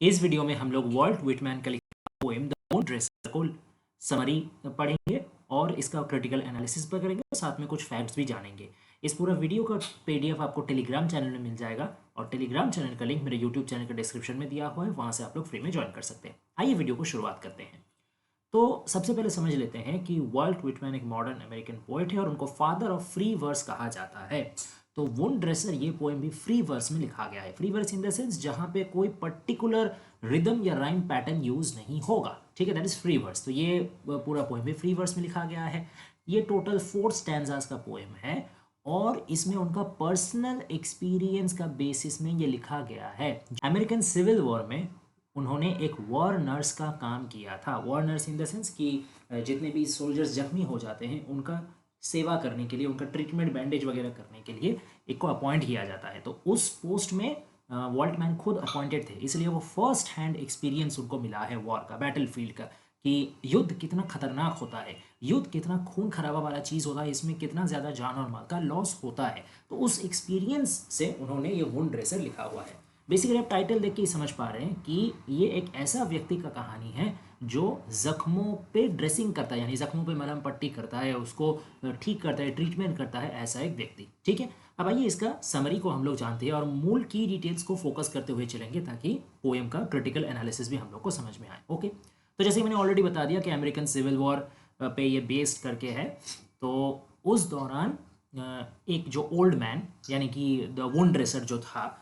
इस वीडियो में हम लोग वॉल्ट व्हिटमैन का लिखा पोएम द मून ड्रेसर को समरी पढ़ेंगे और इसका क्रिटिकल एनालिसिस पर करेंगे और साथ में कुछ फैक्ट्स भी जानेंगे। इस पूरा वीडियो का पीडीएफ आपको टेलीग्राम चैनल में मिल जाएगा और टेलीग्राम चैनल का लिंक मेरे यूट्यूब चैनल के डिस्क्रिप्शन में दिया हुआ है, वहाँ से आप लोग फ्री में ज्वाइन कर सकते हैं। आइए वीडियो को शुरुआत करते हैं। तो सबसे पहले समझ लेते हैं कि वॉल्ट व्हिटमैन एक मॉडर्न अमेरिकन पोएट है और उनको फादर ऑफ फ्री वर्स कहा जाता है। तो वुंड ड्रेसर ये पोएम भी फ्री वर्स में लिखा गया है। Free verse in the sense जहाँ पे कोई पर्टिकुलर रिदम या राइम पैटर्न यूज नहीं होगा, ठीक है, दैट इज फ्री वर्स। तो ये पूरा पोएम भी फ्री वर्स में लिखा गया है। ये टोटल 4 स्टैंजास का पोएम है और इसमें उनका पर्सनल एक्सपीरियंस का बेसिस में ये लिखा गया है। अमेरिकन सिविल वॉर में उन्होंने एक वॉर नर्स का काम किया था। War nurse in the sense कि जितने भी सोल्जर्स जख्मी हो जाते हैं उनका सेवा करने के लिए, उनका ट्रीटमेंट बैंडेज वगैरह करने के लिए एक को अपॉइंट किया जाता है। तो उस पोस्ट में वॉल्टमैन खुद अपॉइंटेड थे, इसलिए वो फर्स्ट हैंड एक्सपीरियंस उनको मिला है वॉर का, बैटल फील्ड का, कि युद्ध कितना खतरनाक होता है, युद्ध कितना खून खराबा वाला चीज़ होता है, इसमें कितना ज़्यादा जान और माल का लॉस होता है। तो उस एक्सपीरियंस से उन्होंने ये वुंड ड्रेसर लिखा हुआ है। बेसिकली आप टाइटल देख के ही समझ पा रहे हैं कि ये एक ऐसा व्यक्ति का कहानी है जो जख्मों पे ड्रेसिंग करता है, यानी जख्मों पे मलहम पट्टी करता है, उसको ठीक करता है, ट्रीटमेंट करता है, ऐसा एक व्यक्ति। ठीक है, अब आइए इसका समरी को हम लोग जानते हैं और मूल की डिटेल्स को फोकस करते हुए चलेंगे ताकि पोएम का क्रिटिकल एनालिसिस भी हम लोग को समझ में आए। ओके, तो जैसे मैंने ऑलरेडी बता दिया कि अमेरिकन सिविल वॉर पे ये बेस्ड करके है। तो उस दौरान एक जो ओल्ड मैन यानी कि द वुंड ड्रेसर जो था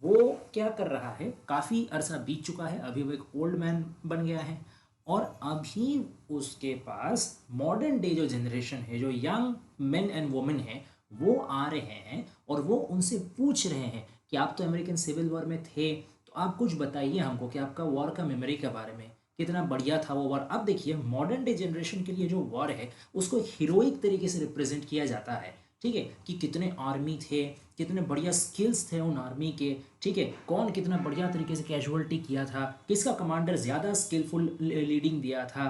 वो क्या कर रहा है, काफ़ी अरसा बीत चुका है, अभी वो एक ओल्ड मैन बन गया है और अभी उसके पास मॉडर्न डे जो जनरेशन है, जो यंग मेन एंड वुमेन है, वो आ रहे हैं और वो उनसे पूछ रहे हैं कि आप तो अमेरिकन सिविल वॉर में थे, तो आप कुछ बताइए हमको कि आपका वॉर का मेमोरी के बारे में, कितना बढ़िया था वो वॉर। अब देखिए मॉडर्न डे जनरेशन के लिए जो वॉर है उसको हीरोइक तरीके से रिप्रेजेंट किया जाता है, ठीक है, कि कितने आर्मी थे, कितने बढ़िया स्किल्स थे उन आर्मी के, ठीक है, कौन कितना बढ़िया तरीके से कैजुअलिटी किया था, किसका कमांडर ज़्यादा स्किलफुल लीडिंग दिया था,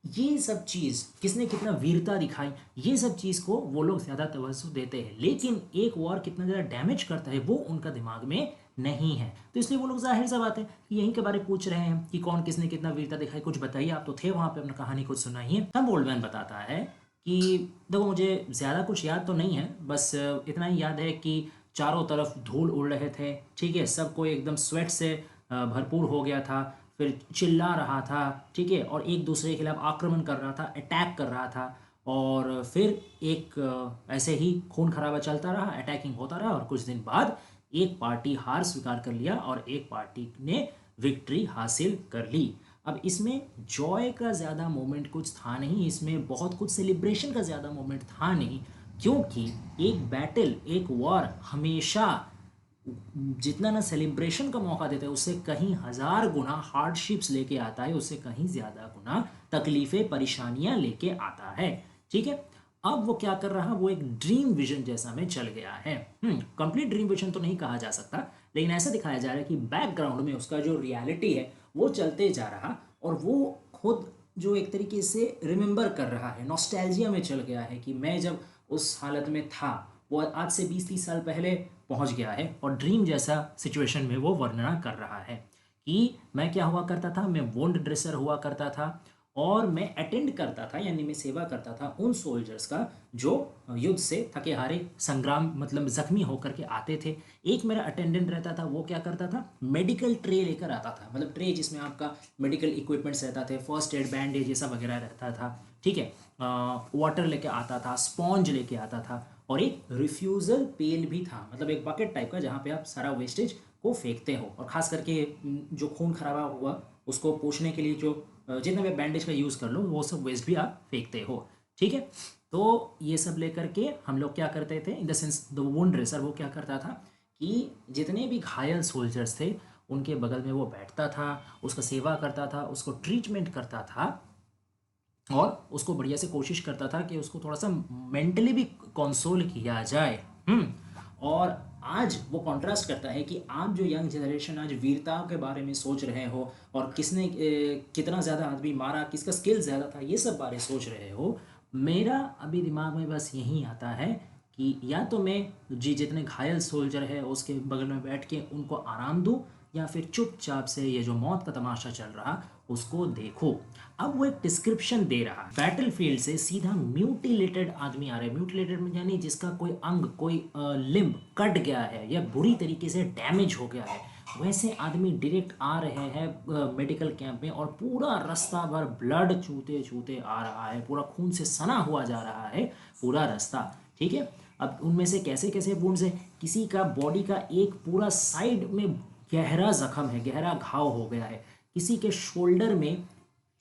ये सब चीज़ किसने कितना वीरता दिखाई, ये सब चीज़ को वो लोग ज़्यादा तवज्जो देते हैं। लेकिन एक वॉर कितना ज़्यादा डैमेज करता है वो उनका दिमाग में नहीं है, तो इसलिए वो लोग जाहिर सा बात है कि यहीं के बारे पूछ रहे हैं कि कौन किसने कितना वीरता दिखाई, कुछ बताइए, आप तो थे वहाँ पे, अपना कहानी कुछ सुनाइए। तब ओल्ड मैन बताता है कि देखो मुझे ज़्यादा कुछ याद तो नहीं है, बस इतना ही याद है कि चारों तरफ धूल उड़ रहे थे, ठीक है, सब कोई एकदम स्वेट से भरपूर हो गया था, फिर चिल्ला रहा था, ठीक है, और एक दूसरे के खिलाफ आक्रमण कर रहा था, अटैक कर रहा था, और फिर एक ऐसे ही खून खराबा चलता रहा, अटैकिंग होता रहा और कुछ दिन बाद एक पार्टी हार स्वीकार कर लिया और एक पार्टी ने विक्ट्री हासिल कर ली। अब इसमें जॉय का ज़्यादा मोमेंट कुछ था नहीं, इसमें बहुत कुछ सेलिब्रेशन का ज़्यादा मोमेंट था नहीं, क्योंकि एक बैटल, एक वॉर हमेशा जितना ना सेलिब्रेशन का मौका देता है उससे कहीं हज़ार गुना हार्डशिप्स लेके आता है, उससे कहीं ज़्यादा गुना तकलीफ़ें परेशानियां लेके आता है। ठीक है, अब वो क्या कर रहा, वो एक ड्रीम विजन जैसा में चल गया है। कंप्लीट ड्रीम विजन तो नहीं कहा जा सकता, लेकिन ऐसा दिखाया जा रहा है कि बैकग्राउंड में उसका जो रियलिटी है वो चलते जा रहा और वो खुद जो एक तरीके से रिमेंबर कर रहा है, नॉस्टैल्जिया में चल गया है कि मैं जब उस हालत में था वो आज से 20-30 साल पहले पहुंच गया है और ड्रीम जैसा सिचुएशन में वो वर्णना कर रहा है कि मैं क्या हुआ करता था, मैं वुंड ड्रेसर हुआ करता था और मैं अटेंड करता था, यानी मैं सेवा करता था उन सोल्जर्स का जो युद्ध से थके हारे, संग्राम मतलब जख्मी होकर के आते थे। एक मेरा अटेंडेंट रहता था, वो क्या करता था, मेडिकल ट्रे लेकर आता था, मतलब ट्रे जिसमें आपका मेडिकल इक्विपमेंट्स रहता थे, फर्स्ट एड, बैंडेज, ये सब वगैरह रहता था, ठीक है, वाटर लेके आता था, स्पॉन्ज लेके आता था और एक रिफ्यूज़ल पेल भी था, मतलब एक बकेट टाइप का जहाँ पे आप सारा वेस्टेज को फेंकते हो और ख़ास करके जो खून खराबा हुआ उसको पोंछने के लिए जो जितना भी बैंडेज का यूज़ कर लो वो सब वेस्ट भी आप फेंकते हो। ठीक है, तो ये सब लेकर के हम लोग क्या करते थे, इन the sense the wound dresser वो क्या करता था कि जितने भी घायल सोल्जर्स थे उनके बगल में वो बैठता था, उसका सेवा करता था, उसको ट्रीटमेंट करता था और उसको बढ़िया से कोशिश करता था कि उसको थोड़ा सा मेंटली भी कंसोल किया जाए। और आज वो कॉन्ट्रास्ट करता है कि आप जो यंग जनरेशन आज वीरता के बारे में सोच रहे हो और किसने कितना ज़्यादा आदमी मारा, किसका स्किल ज़्यादा था, ये सब बारे सोच रहे हो, मेरा अभी दिमाग में बस यही आता है कि या तो मैं जी जितने घायल सोल्जर है उसके बगल में बैठ के उनको आराम दूँ, या फिर चुपचाप से ये जो मौत का तमाशा चल रहा उसको देखो। अब वो एक डिस्क्रिप्शन दे रहा है, बैटलफील्ड से सीधा म्यूटिलेटेड आदमी आ रहा है। म्यूटिलेटेड में यानी जिसका कोई अंग, कोई लिम्ब कट गया है या बुरी तरीके से डैमेज हो गया है, वैसे आदमी डायरेक्ट आ रहे हैं मेडिकल कैंप में और पूरा रास्ता भर ब्लड चूते चूते आ रहा है, पूरा खून से सना हुआ जा रहा है पूरा रास्ता। ठीक है, अब उनमें से कैसे कैसे वुंड्स है, किसी का बॉडी का एक पूरा साइड में गहरा जख्म है, गहरा घाव हो गया है, किसी के शोल्डर में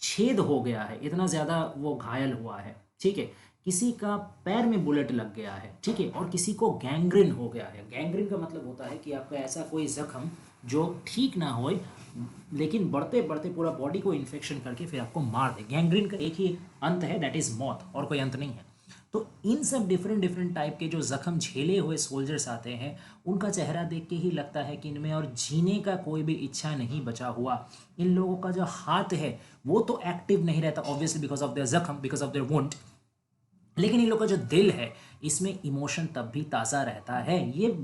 छेद हो गया है, इतना ज़्यादा वो घायल हुआ है। ठीक है, किसी का पैर में बुलेट लग गया है। ठीक है, और किसी को गैंग्रीन हो गया है। गैंग्रीन का मतलब होता है कि आपका ऐसा कोई जख्म जो ठीक ना हो लेकिन बढ़ते बढ़ते पूरा बॉडी को इन्फेक्शन करके फिर आपको मार दे। गैंग्रीन का एक ही अंत है, दैट इज़ मौत, और कोई अंत नहीं है। तो इन सब डिफरेंट डिफरेंट टाइप के जो जख्म झेले हुए सोल्जर्स आते हैं, उनका चेहरा देख के ही लगता है कि इनमें और जीने का कोई भी इच्छा नहीं बचा हुआ। इन लोगों का जो हाथ है वो तो एक्टिव नहीं रहता, ऑब्वियसली बिकॉज ऑफ देयर जख्म, बिकॉज ऑफ देयर वुंड, लेकिन इन लोगों का जो दिल है इसमें इमोशन तब भी ताज़ा रहता है। ये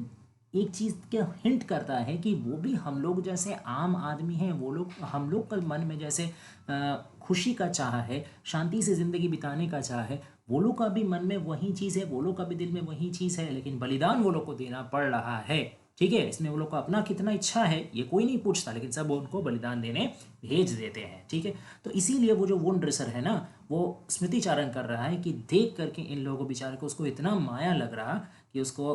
एक चीज़ का हिंट करता है कि वो भी हम लोग जैसे आम आदमी हैं, वो लोग, हम लोग का मन में जैसे खुशी का चाह है, शांति से ज़िंदगी बिताने का चाह है, वो लोग का भी मन में वही चीज़ है, वो लोग का भी दिल में वही चीज़ है, लेकिन बलिदान वो लोग को देना पड़ रहा है। ठीक है, इसमें वो लोग को अपना कितना इच्छा है ये कोई नहीं पूछता, लेकिन सब उनको बलिदान देने भेज देते हैं। ठीक है, तो इसीलिए वो जो वुंड ड्रेसर है ना, वो स्मृति चारण कर रहा है कि देख करके इन लोगों बेचारे को, उसको इतना माया लग रहा कि उसको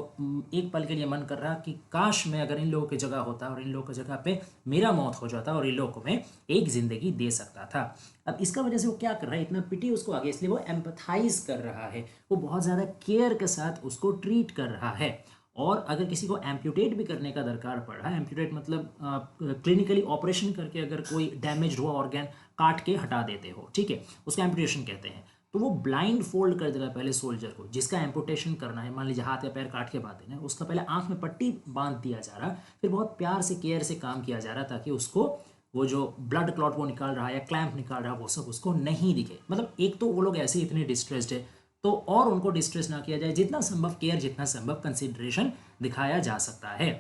एक पल के लिए मन कर रहा कि काश मैं अगर इन लोगों की जगह होता और इन लोगों की जगह पे मेरा मौत हो जाता और इन लोगों को मैं एक ज़िंदगी दे सकता था। अब इसका वजह से वो क्या कर रहा है, इतना पिटी उसको आगे, इसलिए वो एम्पथाइज कर रहा है, वो बहुत ज़्यादा केयर के साथ उसको ट्रीट कर रहा है। और अगर किसी को एम्प्यूटेट भी करने का दरकार पड़ा, एम्प्यूटेट मतलब क्लिनिकली ऑपरेशन करके अगर कोई डैमेज हुआ ऑर्गन काट के हटा देते हो, ठीक है, उसका एम्प्यूटेशन कहते हैं, तो वो ब्लाइंड फोल्ड कर देगा पहले सोल्जर को जिसका एम्पुटेशन करना है। मान लीजिए हाथ या पैर काट के बात देना है, उसका पहले आंख में पट्टी बांध दिया जा रहा, फिर बहुत प्यार से केयर से काम किया जा रहा ताकि उसको वो जो ब्लड क्लॉट वो निकाल रहा है या क्लैंप निकाल रहा है वो सब उसको नहीं दिखे। मतलब एक तो वो लोग ऐसे इतने डिस्ट्रेस्ड है, तो और उनको डिस्ट्रेस ना किया जाए, जितना संभव केयर, जितना संभव कंसिडरेशन दिखाया जा सकता है।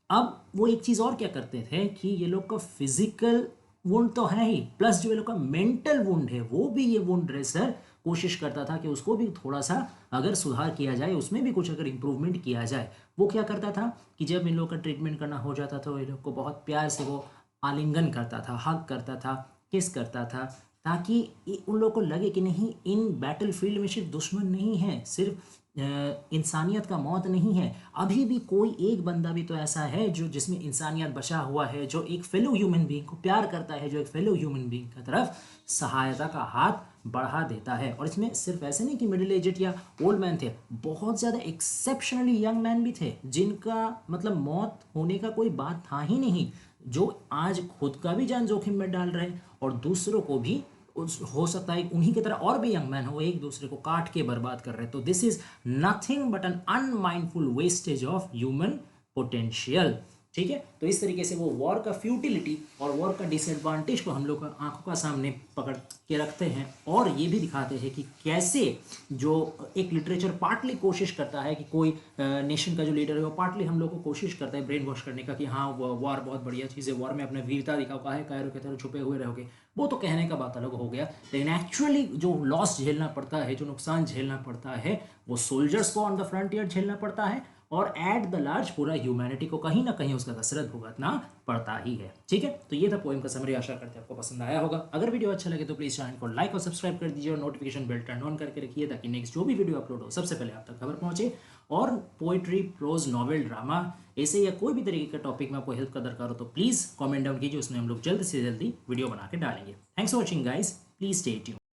अब वो एक चीज़ और क्या करते थे कि ये लोग का फिजिकल वुंड तो है ही, प्लस जो ये लोग का मेंटल वुंड है वो भी ये वुंड ड्रेसर कोशिश करता था कि उसको भी थोड़ा सा अगर सुधार किया जाए, उसमें भी कुछ अगर इम्प्रूवमेंट किया जाए। वो क्या करता था कि जब इन लोगों का ट्रीटमेंट करना हो जाता था, इन लोग को बहुत प्यार से वो आलिंगन करता था, हग करता था, किस करता था, ताकि उन लोगों को लगे कि नहीं, इन बैटल फील्ड में सिर्फ दुश्मन नहीं है, सिर्फ इंसानियत का मौत नहीं है, अभी भी कोई एक बंदा भी तो ऐसा है जो जिसमें इंसानियत बचा हुआ है, जो एक फेलो ह्यूमन बीइंग को प्यार करता है, जो एक फेलो ह्यूमन बीइंग की तरफ सहायता का हाथ बढ़ा देता है। और इसमें सिर्फ ऐसे नहीं कि मिडिल एजेड या ओल्ड मैन थे, बहुत ज़्यादा एक्सेप्शनली यंग मैन भी थे जिनका मतलब मौत होने का कोई बात था ही नहीं, जो आज खुद का भी जान जोखिम में डाल रहे और दूसरों को भी, हो सकता है उन्हीं की तरह और भी यंग मैन हो, एक दूसरे को काट के बर्बाद कर रहे हैं। तो this is nothing but an unmindful wastage of human potential. ठीक है, तो इस तरीके से वो वॉर का फ्यूटिलिटी और वॉर का डिसएडवांटेज को हम लोग आंखों का सामने पकड़ के रखते हैं, और ये भी दिखाते हैं कि कैसे जो एक लिटरेचर पार्टली कोशिश करता है कि कोई नेशन का जो लीडर है वो पार्टली हम लोग को कोशिश करता है ब्रेन वॉश करने का कि हाँ वॉर बहुत बढ़िया चीज़ है, वॉर में अपने वीरता दिखाओ, काहे कायरों की तरह छुपे हुए रहोगे, वो तो कहने का बात अलग हो गया, लेकिन एक्चुअली जो लॉस झेलना पड़ता है, जो नुकसान झेलना पड़ता है, वो सोल्जर्स को ऑन द फ्रंटियर झेलना पड़ता है, और एट द लार्ज पूरा ह्यूमैनिटी को कहीं ना कहीं उसका कसरत भुगतना पड़ता ही है। ठीक है, तो ये था पोएम का समरी, आशा करते हैं आपको पसंद आया होगा। अगर वीडियो अच्छा लगे तो प्लीज़ चैनल को लाइक और सब्सक्राइब कर दीजिए और नोटिफिकेशन बेल टर्न ऑन करके रखिए ताकि नेक्स्ट जो भी वीडियो अपलोड हो सबसे पहले आप तक खबर पहुंचे। और पोइट्री, प्रोज, नॉवेल, ड्रामा, ऐसे या कोई भी तरीके का टॉपिक में आपको हेल्प का दरकार हो तो प्लीज़ कॉमेंट डाउन कीजिए, उसमें हम लोग जल्द से जल्दी वीडियो बना के डालेंगे। Thanks for watching guys, please stay tuned.